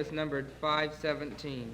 Is numbered 517.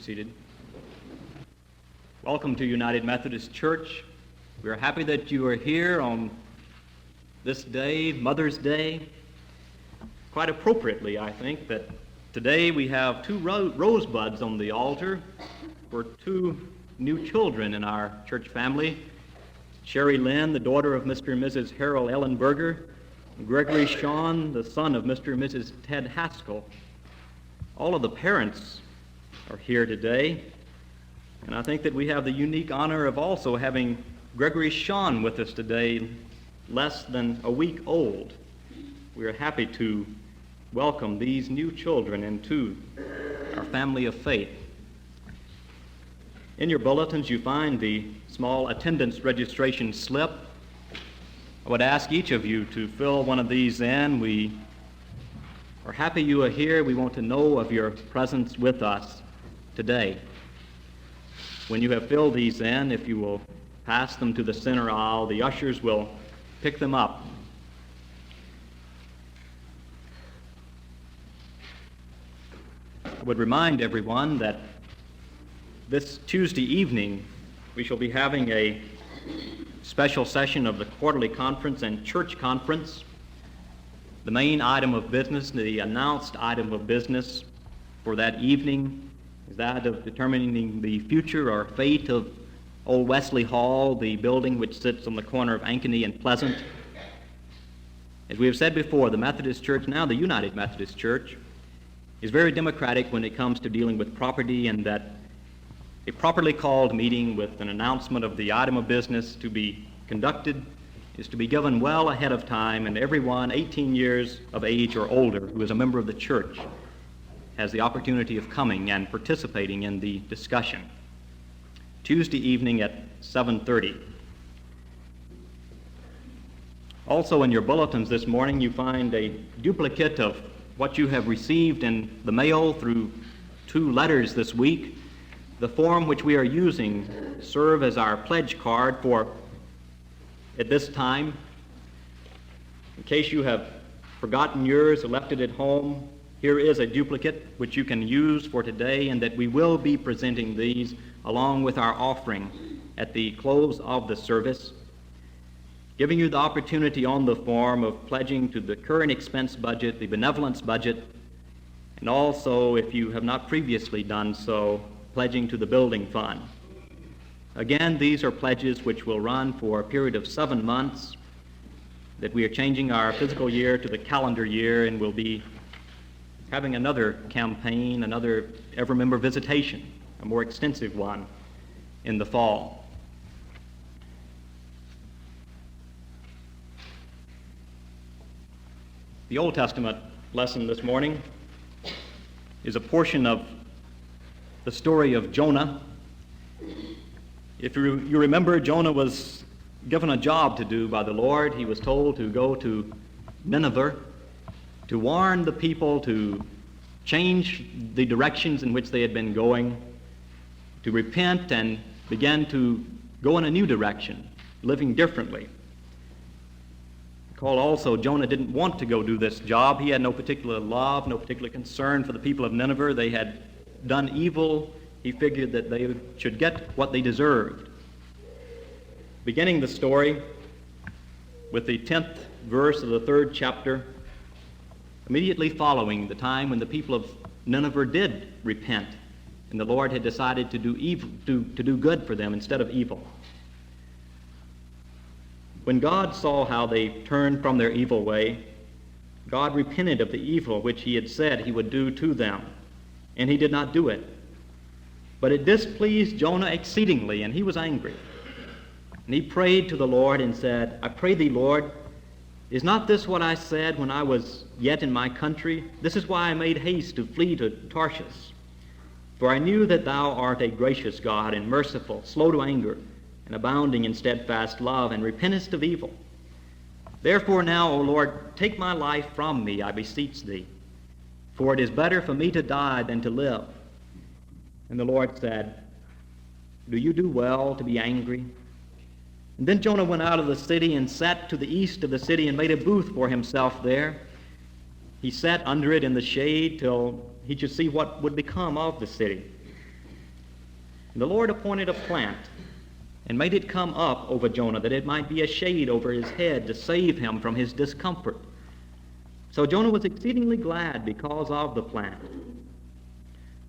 Seated. Welcome to United Methodist Church. We are happy that you are here on this day, Mother's Day. Quite appropriately, I think, that today we have two rosebuds on the altar for two new children in our church family. Sherry Lynn, the daughter of Mr. and Mrs. Harold Ellenberger, and Gregory Shawn, the son of Mr. and Mrs. Ted Haskell. All of the parents are here today, and I think that we have the unique honor of also having Gregory Shawn with us today, less than a week old. We are happy to welcome these new children into our family of faith. In your bulletins you find the small attendance registration slip. I would ask each of you to fill one of these in. We are happy you are here. We want to know of your presence with us today. When you have filled these in, if you will pass them to the center aisle, the ushers will pick them up. I would remind everyone that this Tuesday evening we shall be having a special session of the quarterly conference and church conference. The main item of business, the announced item of business for that evening, is that of determining the future or fate of Old Wesley Hall, the building which sits on the corner of Ankeny and Pleasant. As we have said before, the Methodist Church, now the United Methodist Church, is very democratic when it comes to dealing with property, and that a properly called meeting with an announcement of the item of business to be conducted is to be given well ahead of time, and everyone 18 years of age or older who is a member of the church has the opportunity of coming and participating in the discussion. Tuesday evening at 7:30. Also in your bulletins this morning you find a duplicate of what you have received in the mail through 2 letters this week. The form which we are using serve as our pledge card for at this time. In case you have forgotten yours or left it at home, here is a duplicate which you can use for today, and that we will be presenting these along with our offering at the close of the service, giving you the opportunity on the form of pledging to the current expense budget, the benevolence budget, and also, if you have not previously done so, pledging to the building fund. Again, these are pledges which will run for a period of 7 months, that we are changing our fiscal year to the calendar year, and will be having another campaign, another ever-member visitation, a more extensive one, in the fall. The Old Testament lesson this morning is a portion of the story of Jonah. If you remember, Jonah was given a job to do by the Lord. He was told to go to Nineveh to warn the people to change the directions in which they had been going, to repent and begin to go in a new direction, living differently. Recall also, Jonah didn't want to go do this job. He had no particular love, no particular concern for the people of Nineveh. They had done evil. He figured that they should get what they deserved. Beginning the story with the 10th verse of the 3rd chapter, immediately following the time when the people of Nineveh did repent, and the Lord had decided to do evil, to do good for them instead of evil. When God saw how they turned from their evil way, God repented of the evil which he had said he would do to them, and he did not do it. But it displeased Jonah exceedingly, and he was angry. And he prayed to the Lord and said, I pray thee, Lord, is not this what I said when I was yet in my country? This is why I made haste to flee to Tarshish. For I knew that thou art a gracious God and merciful, slow to anger, and abounding in steadfast love, and repentest of evil. Therefore now, O Lord, take my life from me, I beseech thee, for it is better for me to die than to live. And the Lord said, do you do well to be angry? And then Jonah went out of the city and sat to the east of the city and made a booth for himself there. He sat under it in the shade till he should see what would become of the city. And the Lord appointed a plant and made it come up over Jonah, that it might be a shade over his head to save him from his discomfort. So Jonah was exceedingly glad because of the plant.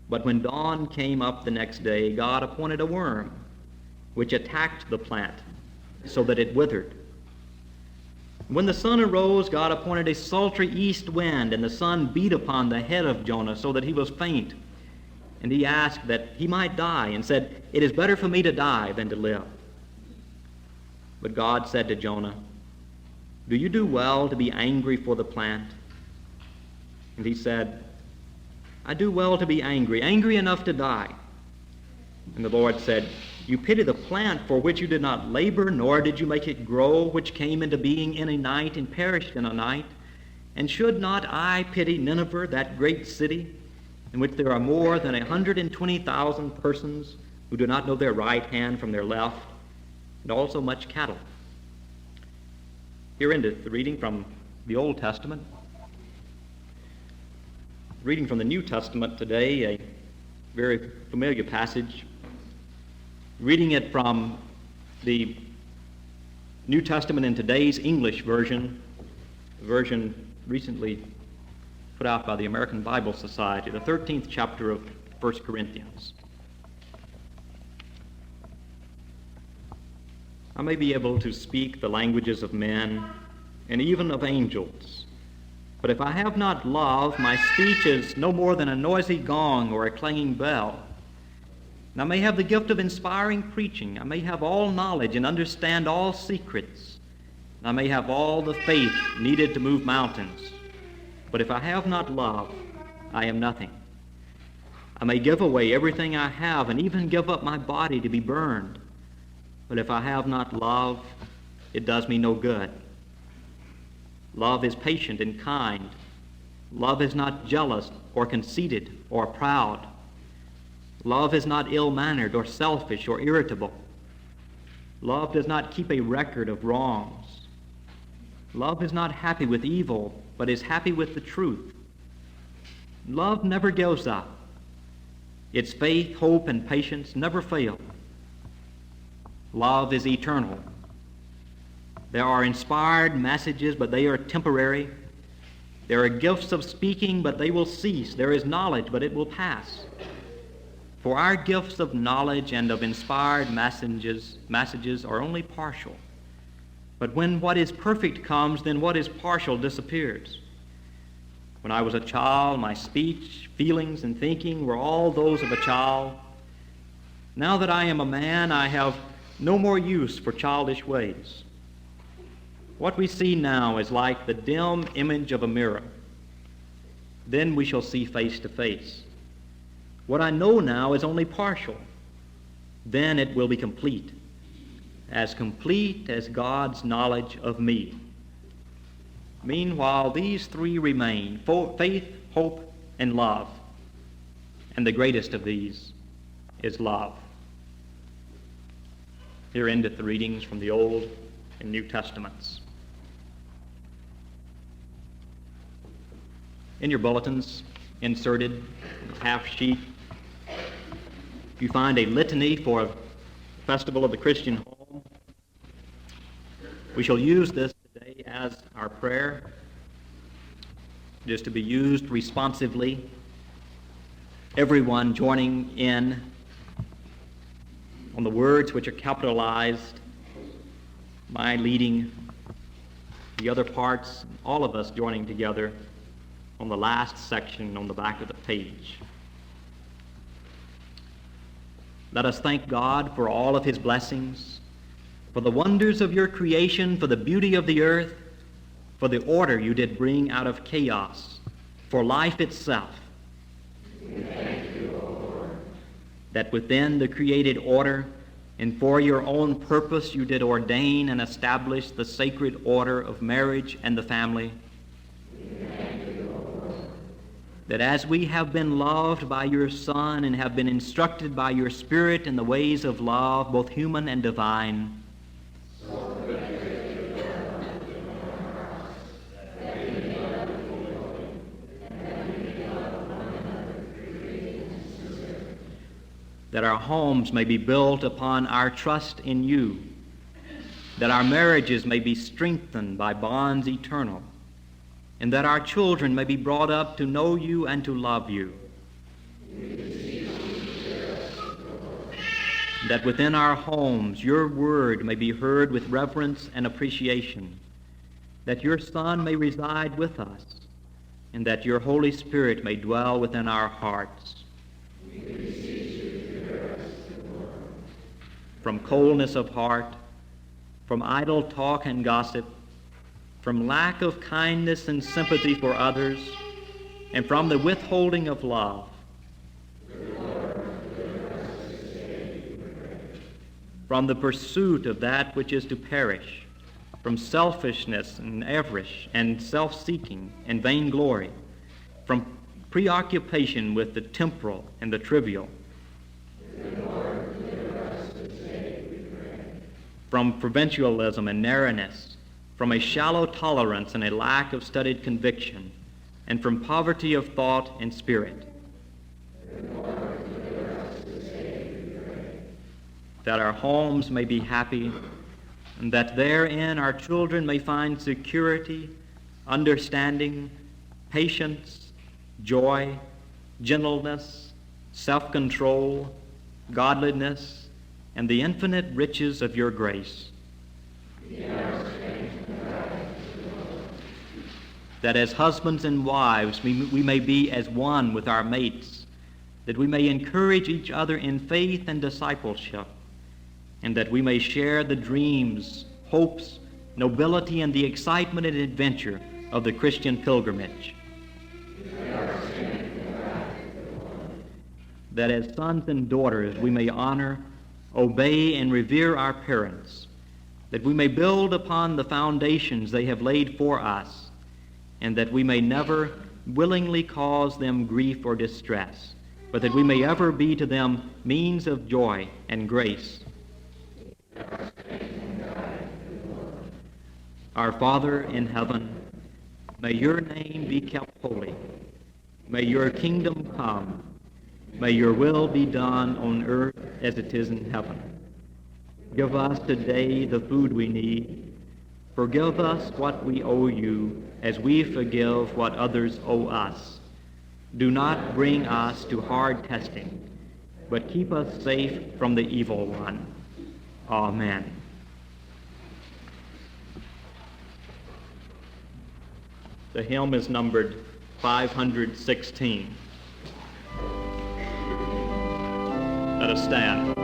But when dawn came up the next day, God appointed a worm, which attacked the plant, so that it withered. When the sun arose, God appointed a sultry east wind, and the sun beat upon the head of Jonah, so that he was faint. And he asked that he might die, and said, it is better for me to die than to live. But God said to Jonah, do you do well to be angry for the plant? And he said, I do well to be angry, angry enough to die. And the Lord said, you pity the plant for which you did not labor, nor did you make it grow, which came into being in a night and perished in a night. And should not I pity Nineveh, that great city, in which there are more than 120,000 persons who do not know their right hand from their left, and also much cattle? Here endeth the reading from the Old Testament. Reading from the New Testament today, a very familiar passage. Reading it from the New Testament in today's English version, version recently put out by the American Bible Society, the 13th chapter of 1 Corinthians. I may be able to speak the languages of men and even of angels, but if I have not love, my speech is no more than a noisy gong or a clanging bell. And I may have the gift of inspiring preaching. I may have all knowledge and understand all secrets. And I may have all the faith needed to move mountains. But if I have not love, I am nothing. I may give away everything I have and even give up my body to be burned. But if I have not love, it does me no good. Love is patient and kind. Love is not jealous or conceited or proud. Love is not ill-mannered or selfish or irritable. Love does not keep a record of wrongs. Love is not happy with evil, but is happy with the truth. Love never gives up. Its faith, hope, and patience never fail. Love is eternal. There are inspired messages, but they are temporary. There are gifts of speaking, but they will cease. There is knowledge, but it will pass. For our gifts of knowledge and of inspired messages are only partial. But when what is perfect comes, then what is partial disappears. When I was a child, my speech, feelings, and thinking were all those of a child. Now that I am a man, I have no more use for childish ways. What we see now is like the dim image of a mirror. Then we shall see face to face. What I know now is only partial. Then it will be complete as God's knowledge of me. Meanwhile, these three remain: faith, hope, and love. And the greatest of these is love. Here endeth the readings from the Old and New Testaments. In your bulletins, inserted half sheet, you find a litany for a festival of the Christian home. We shall use this today as our prayer. It is to be used responsively, everyone joining in on the words which are capitalized, my leading the other parts, all of us joining together on the last section on the back of the page. Let us thank God for all of his blessings, for the wonders of your creation, for the beauty of the earth, for the order you did bring out of chaos, for life itself. We thank you, O Lord. That within the created order and for your own purpose you did ordain and establish the sacred order of marriage and the family. We thank you, O Lord. That as we have been loved by your Son and have been instructed by your Spirit in the ways of love, both human and divine, that our homes may be built upon our trust in you, that our marriages may be strengthened by bonds eternal, and that our children may be brought up to know you and to love you. That within our homes your word may be heard with reverence and appreciation, that your Son may reside with us, and that your Holy Spirit may dwell within our hearts. From coldness of heart, from idle talk and gossip, from lack of kindness and sympathy for others, and from the withholding of love. From the pursuit of that which is to perish, from selfishness and avarice and self-seeking and vainglory, from preoccupation with the temporal and the trivial, from provincialism and narrowness, from a shallow tolerance and a lack of studied conviction, and from poverty of thought and spirit. That our homes may be happy, and that therein our children may find security, understanding, patience, joy, gentleness, self-control, godliness, and the infinite riches of your grace. That as husbands and wives we may be as one with our mates, that we may encourage each other in faith and discipleship, and that we may share the dreams, hopes, nobility, and the excitement and adventure of the Christian pilgrimage. That as sons and daughters we may honor, obey, and revere our parents, that we may build upon the foundations they have laid for us, and that we may never willingly cause them grief or distress, but that we may ever be to them means of joy and grace. Our Father in heaven, may your name be kept holy. May your kingdom come. May your will be done on earth as it is in heaven. Give us today the food we need. Forgive us what we owe you, as we forgive what others owe us. Do not bring us to hard testing, but keep us safe from the evil one. Amen. The hymn is numbered 516. Let us stand.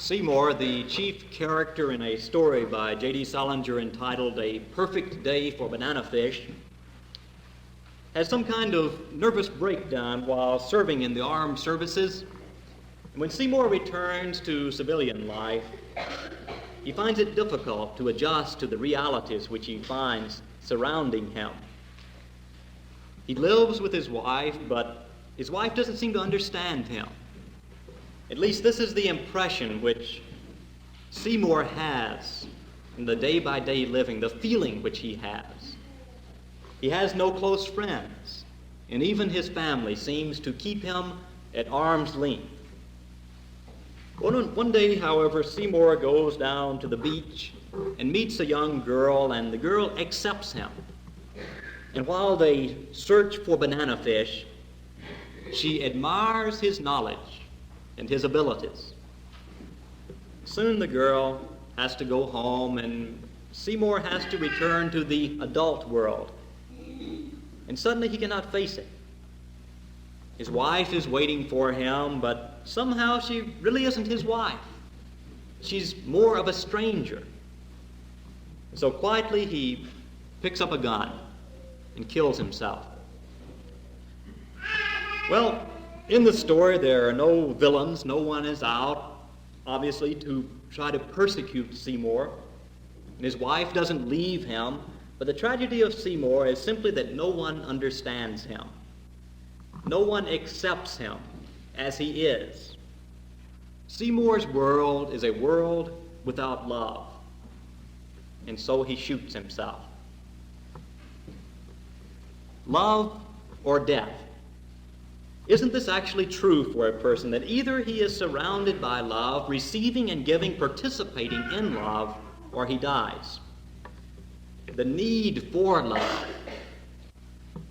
Seymour, the chief character in a story by J.D. Salinger entitled A Perfect Day for Banana Fish, has some kind of nervous breakdown while serving in the armed services. And when Seymour returns to civilian life, he finds it difficult to adjust to the realities which he finds surrounding him. He lives with his wife, but his wife doesn't seem to understand him. At least this is the impression which Seymour has in the day-by-day living, the feeling which he has. He has no close friends, and even his family seems to keep him at arm's length. One day, however, Seymour goes down to the beach and meets a young girl, and the girl accepts him. And while they search for banana fish, she admires his knowledge and his abilities. Soon the girl has to go home, and Seymour has to return to the adult world. And suddenly he cannot face it. His wife is waiting for him, but somehow she really isn't his wife. She's more of a stranger. So quietly he picks up a gun and kills himself. Well, in the story there are no villains. No one is out, obviously, to try to persecute Seymour. And his wife doesn't leave him. But the tragedy of Seymour is simply that no one understands him. No one accepts him as he is. Seymour's world is a world without love. And so he shoots himself. Love or death. Isn't this actually true for a person, that either he is surrounded by love, receiving and giving, participating in love, or he dies? The need for love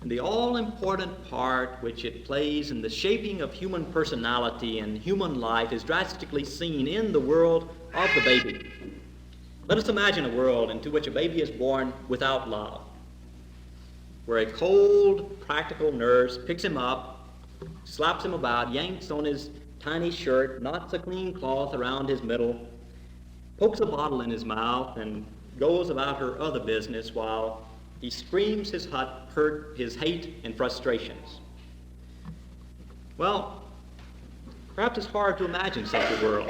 and the all-important part which it plays in the shaping of human personality and human life is drastically seen in the world of the baby. Let us imagine a world into which a baby is born without love, where a cold, practical nurse picks him up, slaps him about, yanks on his tiny shirt, knots a clean cloth around his middle, pokes a bottle in his mouth, and goes about her other business while he screams his hurt, his hate, and frustrations. Well, perhaps it's hard to imagine such a world.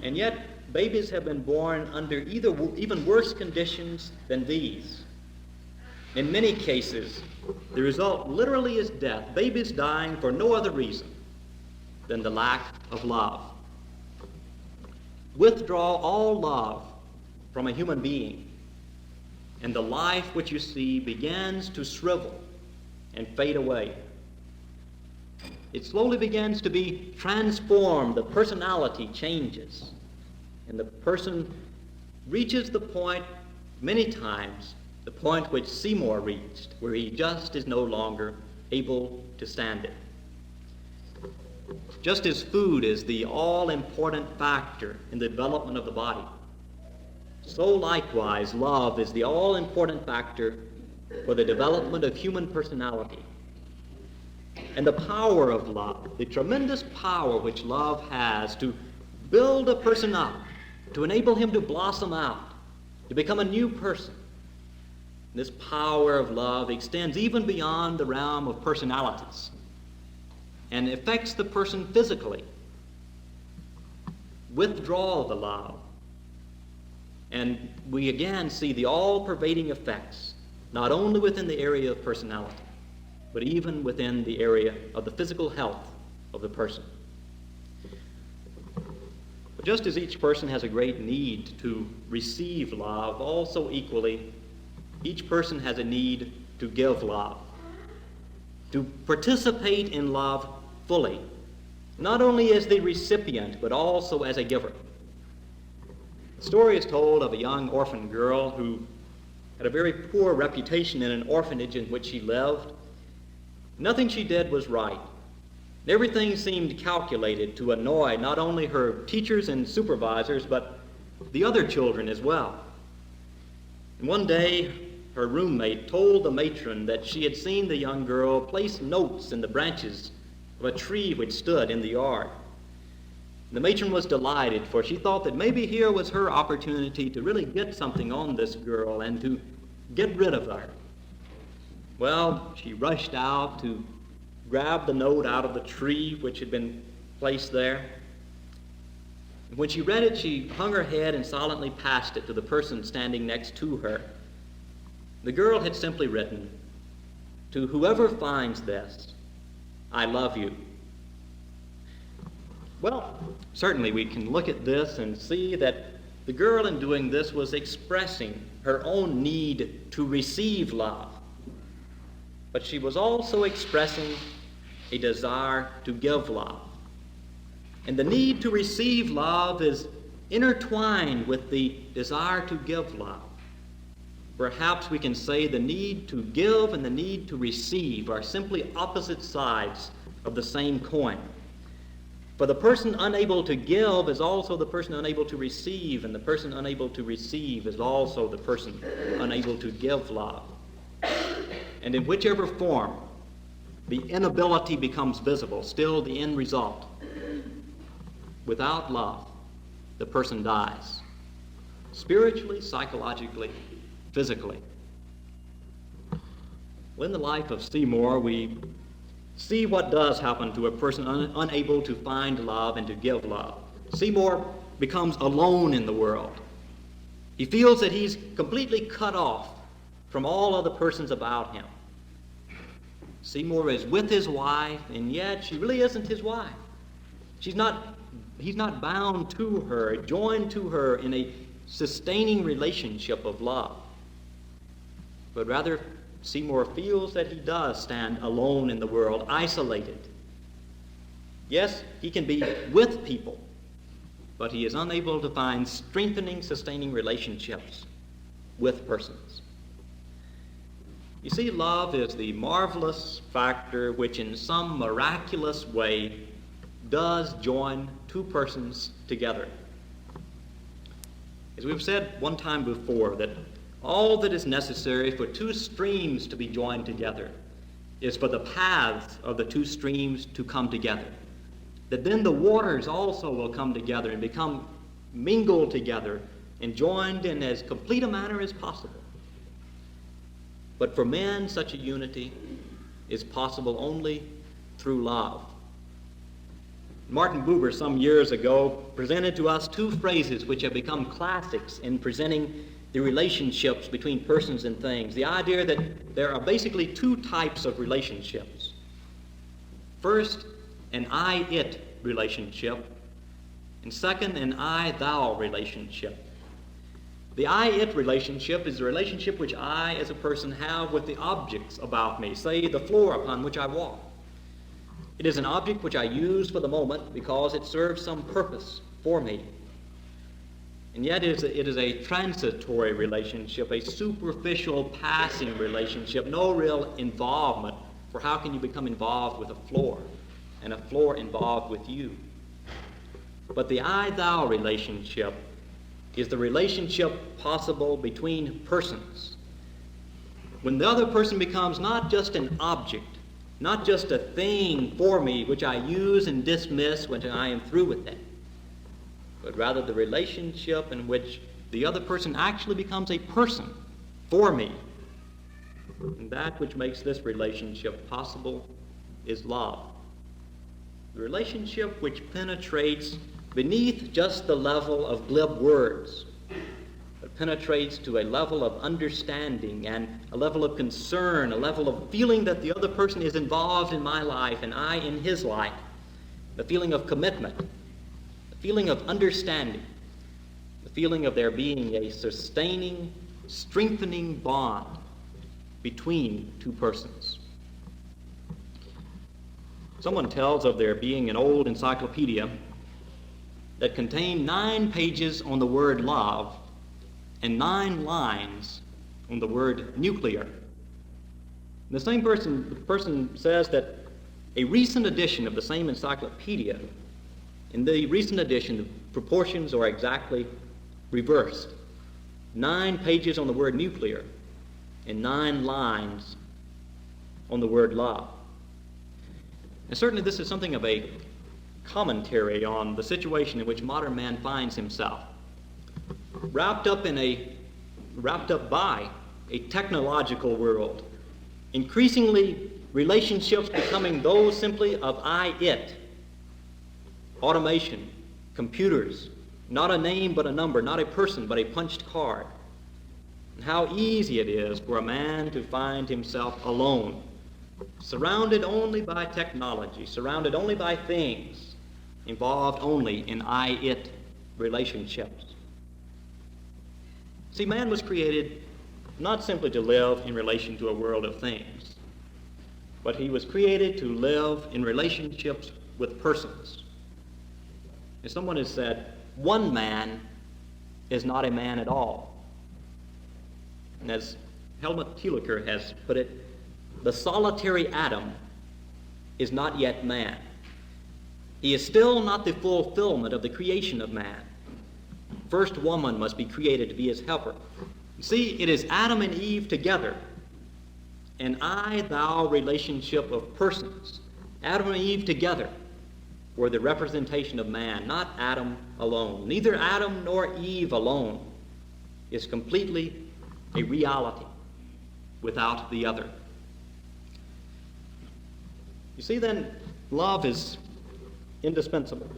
And yet, babies have been born under even worse conditions than these. In many cases, the result literally is death, babies dying for no other reason than the lack of love. Withdraw all love from a human being, and the life which you see begins to shrivel and fade away. It slowly begins to be transformed. The personality changes, and the person reaches the point, many times, the point which Seymour reached, where he just is no longer able to stand it. Just as food is the all-important factor in the development of the body, so likewise love is the all-important factor for the development of human personality. And the power of love, the tremendous power which love has to build a person up, to enable him to blossom out, to become a new person. This power of love extends even beyond the realm of personalities and affects the person physically. Withdraw the love, and we again see the all-pervading effects, not only within the area of personality, but even within the area of the physical health of the person. But just as each person has a great need to receive love, also equally, each person has a need to give love, to participate in love fully, not only as the recipient, but also as a giver. The story is told of a young orphan girl who had a very poor reputation in an orphanage in which she lived. Nothing she did was right. Everything seemed calculated to annoy not only her teachers and supervisors, but the other children as well. And one day, her roommate told the matron that she had seen the young girl place notes in the branches of a tree which stood in the yard. The matron was delighted, for she thought that maybe here was her opportunity to really get something on this girl and to get rid of her. Well, she rushed out to grab the note out of the tree which had been placed there. And when she read it, she hung her head and silently passed it to the person standing next to her. The girl had simply written, "To whoever finds this, I love you." Well, certainly we can look at this and see that the girl in doing this was expressing her own need to receive love. But she was also expressing a desire to give love. And the need to receive love is intertwined with the desire to give love. Perhaps we can say the need to give and the need to receive are simply opposite sides of the same coin. For the person unable to give is also the person unable to receive, and the person unable to receive is also the person unable to give love. And in whichever form the inability becomes visible, still the end result. Without love, the person dies. spiritually, psychologically, physically. Well, in the life of Seymour, we see what does happen to a person unable to find love and to give love. Seymour becomes alone in the world. He feels that he's completely cut off from all other persons about him. Seymour is with his wife, and yet she really isn't his wife. He's not bound to her, joined to her in a sustaining relationship of love. But rather, Seymour feels that he does stand alone in the world, isolated. Yes, he can be with people, but he is unable to find strengthening, sustaining relationships with persons. You see, love is the marvelous factor which in some miraculous way does join two persons together. As we've said one time before, that all that is necessary for two streams to be joined together is for the paths of the two streams to come together. That then the waters also will come together and become mingled together and joined in as complete a manner as possible. But for men, such a unity is possible only through love. Martin Buber, some years ago, presented to us two phrases which have become classics in presenting the relationships between persons and things. The idea that there are basically two types of relationships. First, an I-it relationship, and second, an I-thou relationship. The I-it relationship is the relationship which I, as a person, have with the objects about me, say the floor upon which I walk. It is an object which I use for the moment because it serves some purpose for me. And yet it is a transitory relationship, a superficial, passing relationship, no real involvement. For how can you become involved with a floor, and a floor involved with you? But the I-thou relationship is the relationship possible between persons. When the other person becomes not just an object, not just a thing for me which I use and dismiss when I am through with it, but rather the relationship in which the other person actually becomes a person for me. And that which makes this relationship possible is love. The relationship which penetrates beneath just the level of glib words, but penetrates to a level of understanding and a level of concern, a level of feeling that the other person is involved in my life and I in his life, the feeling of commitment, the feeling of understanding, the feeling of there being a sustaining, strengthening bond between two persons. Someone tells of there being an old encyclopedia that contained 9 pages on the word love and 9 lines on the word nuclear. And the person says that a recent edition of the same encyclopedia, in the recent edition, the proportions are exactly reversed. 9 pages on the word nuclear and 9 lines on the word love. And certainly this is something of a commentary on the situation in which modern man finds himself, wrapped up by a technological world, increasingly relationships becoming those simply of I-it, automation, computers, not a name but a number, not a person but a punched card. And how easy it is for a man to find himself alone, surrounded only by technology, surrounded only by things, involved only in I-it relationships. See, man was created not simply to live in relation to a world of things, but he was created to live in relationships with persons. As someone has said, one man is not a man at all. And as Helmut Thielicke has put it, the solitary atom is not yet man. He is still not the fulfillment of the creation of man. First, woman must be created to be his helper. You see, it is Adam and Eve together, an I-thou relationship of persons. Adam and Eve together were the representation of man, not Adam alone. Neither Adam nor Eve alone is completely a reality without the other. You see, then, love is indispensable.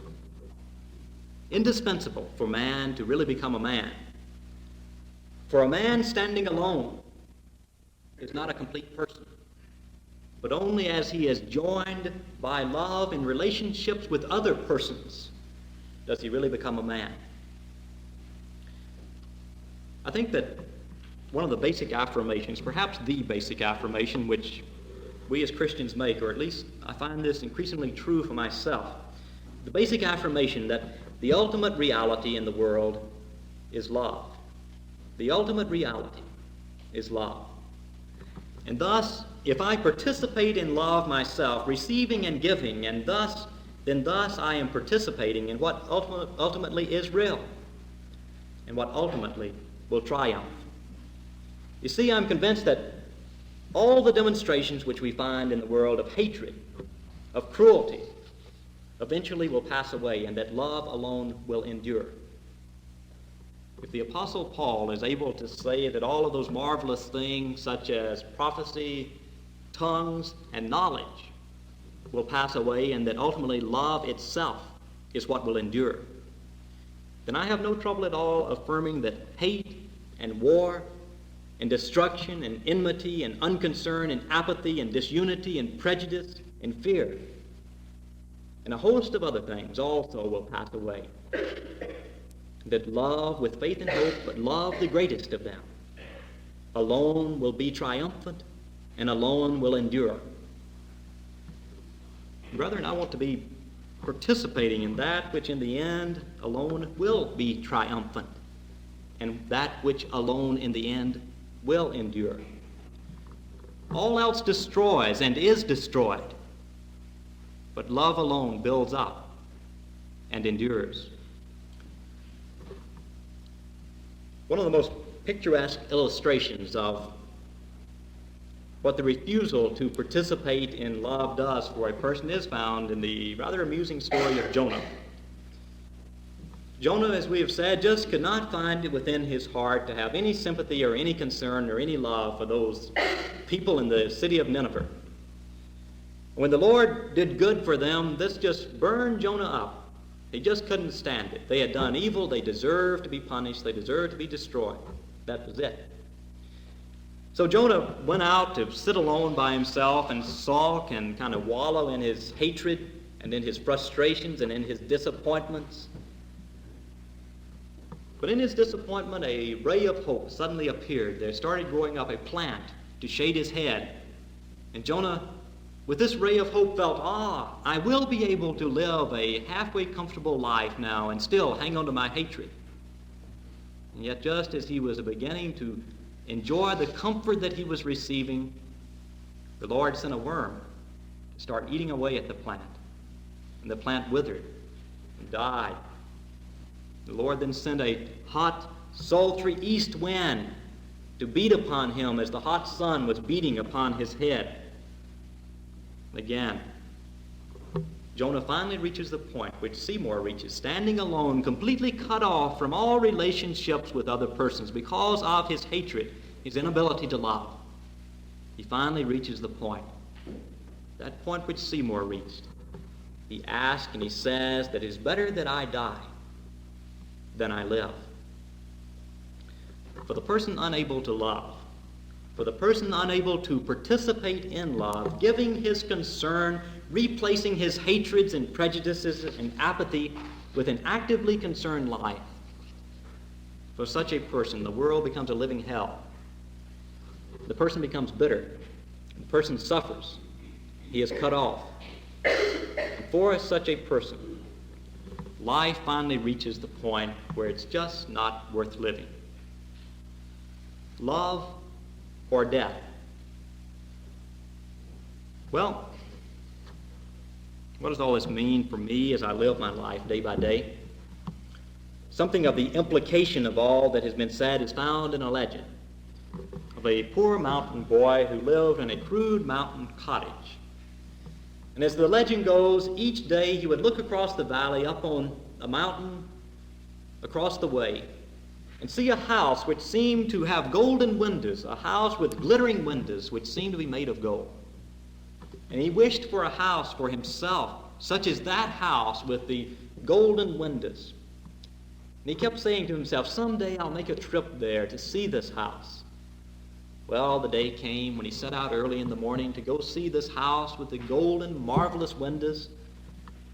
Indispensable for man to really become a man. For a man standing alone is not a complete person, but only as he is joined by love in relationships with other persons does he really become a man. I think that one of the basic affirmations, perhaps the basic affirmation which we as Christians make, or at least I find this increasingly true for myself, the basic affirmation that the ultimate reality in the world is love. The ultimate reality is love. And thus, if I participate in love myself, receiving and giving, and thus I am participating in what ultimately is real and what ultimately will triumph. You see, I'm convinced that all the demonstrations which we find in the world of hatred, of cruelty, eventually will pass away, and that love alone will endure. If the Apostle Paul is able to say that all of those marvelous things such as prophecy, tongues, and knowledge will pass away, and that ultimately love itself is what will endure, then I have no trouble at all affirming that hate and war and destruction and enmity and unconcern and apathy and disunity and prejudice and fear and a host of other things also will pass away. That love with faith and hope, but love the greatest of them, alone will be triumphant and alone will endure. Brethren, I want to be participating in that which in the end alone will be triumphant, and that which alone in the end will endure. All else destroys and is destroyed, but love alone builds up and endures. One of the most picturesque illustrations of what the refusal to participate in love does for a person is found in the rather amusing story of Jonah. Jonah, as we have said, just could not find it within his heart to have any sympathy or any concern or any love for those people in the city of Nineveh. When the Lord did good for them, this just burned Jonah up. He just couldn't stand it. They had done evil. They deserved to be punished. They deserved to be destroyed. That was it. So Jonah went out to sit alone by himself and sulk and kind of wallow in his hatred and in his frustrations and in his disappointments. But in his disappointment, a ray of hope suddenly appeared. There started growing up a plant to shade his head. And Jonah, with this ray of hope, felt, I will be able to live a halfway comfortable life now and still hang on to my hatred. And yet just as he was beginning to enjoy the comfort that he was receiving, the Lord sent a worm to start eating away at the plant. And the plant withered and died. The Lord then sent a hot, sultry east wind to beat upon him as the hot sun was beating upon his head. Again, Jonah finally reaches the point which Seymour reaches, standing alone, completely cut off from all relationships with other persons because of his hatred, his inability to love. He finally reaches the point, that point which Seymour reached. He asks and he says that it is better that I die than I live. For the person unable to love, for the person unable to participate in love, giving his concern, replacing his hatreds and prejudices and apathy with an actively concerned life, for such a person, the world becomes a living hell. The person becomes bitter. The person suffers. He is cut off. And for such a person, life finally reaches the point where it's just not worth living. Love or death? Well, what does all this mean for me as I live my life day by day? Something of the implication of all that has been said is found in a legend of a poor mountain boy who lived in a crude mountain cottage. And as the legend goes, each day he would look across the valley up on a mountain across the way, and see a house which seemed to have golden windows, a house with glittering windows which seemed to be made of gold. And he wished for a house for himself, such as that house with the golden windows. And he kept saying to himself, someday I'll make a trip there to see this house. Well, the day came when he set out early in the morning to go see this house with the golden, marvelous windows.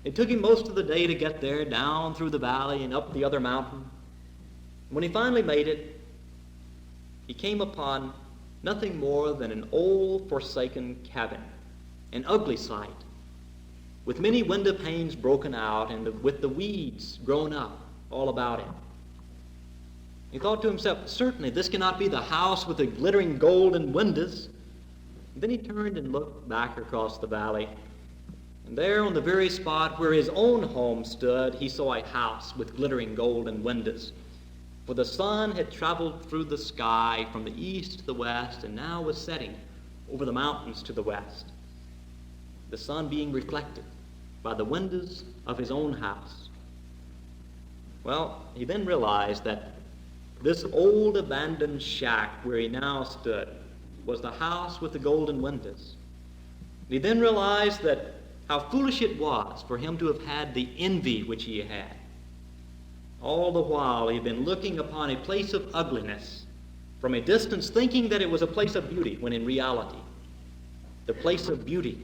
It took him most of the day to get there, down through the valley and up the other mountain. When he finally made it, he came upon nothing more than an old, forsaken cabin, an ugly sight, with many window panes broken out and with the weeds grown up all about it. He thought to himself, certainly this cannot be the house with the glittering golden windows. And then he turned and looked back across the valley. And there on the very spot where his own home stood, he saw a house with glittering golden windows. For the sun had traveled through the sky from the east to the west and now was setting over the mountains to the west, the sun being reflected by the windows of his own house. Well, he then realized that this old abandoned shack where he now stood was the house with the golden windows. And he then realized that how foolish it was for him to have had the envy which he had. All the while he had been looking upon a place of ugliness from a distance, thinking that it was a place of beauty, when in reality the place of beauty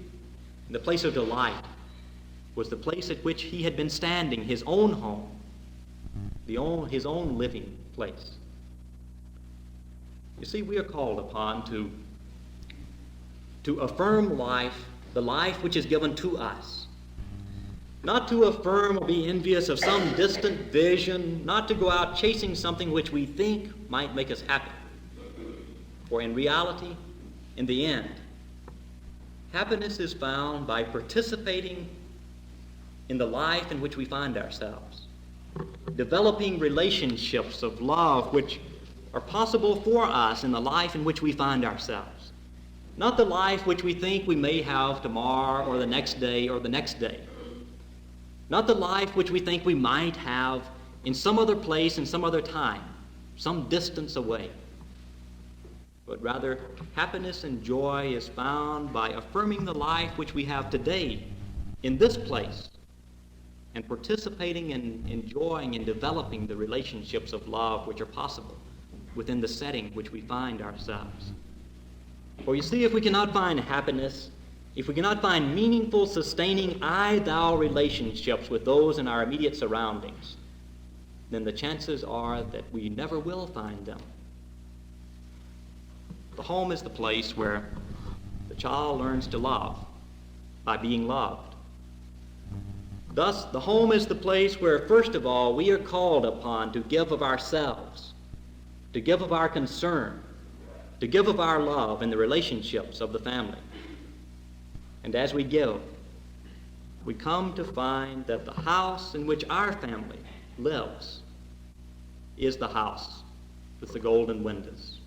and the place of delight was the place at which he had been standing, his own home, his own living place. You see, we are called upon to affirm life, the life which is given to us. Not to affirm or be envious of some distant vision, not to go out chasing something which we think might make us happy. For in reality, in the end, happiness is found by participating in the life in which we find ourselves, developing relationships of love which are possible for us in the life in which we find ourselves. Not the life which we think we may have tomorrow or the next day or the next day. Not the life which we think we might have in some other place, in some other time, some distance away. But rather, happiness and joy is found by affirming the life which we have today in this place and participating in enjoying and developing the relationships of love which are possible within the setting which we find ourselves. For you see, if we cannot find happiness, if we cannot find meaningful, sustaining I-thou relationships with those in our immediate surroundings, then the chances are that we never will find them. The home is the place where the child learns to love by being loved. Thus, the home is the place where, first of all, we are called upon to give of ourselves, to give of our concern, to give of our love in the relationships of the family. And as we give, we come to find that the house in which our family lives is the house with the golden windows.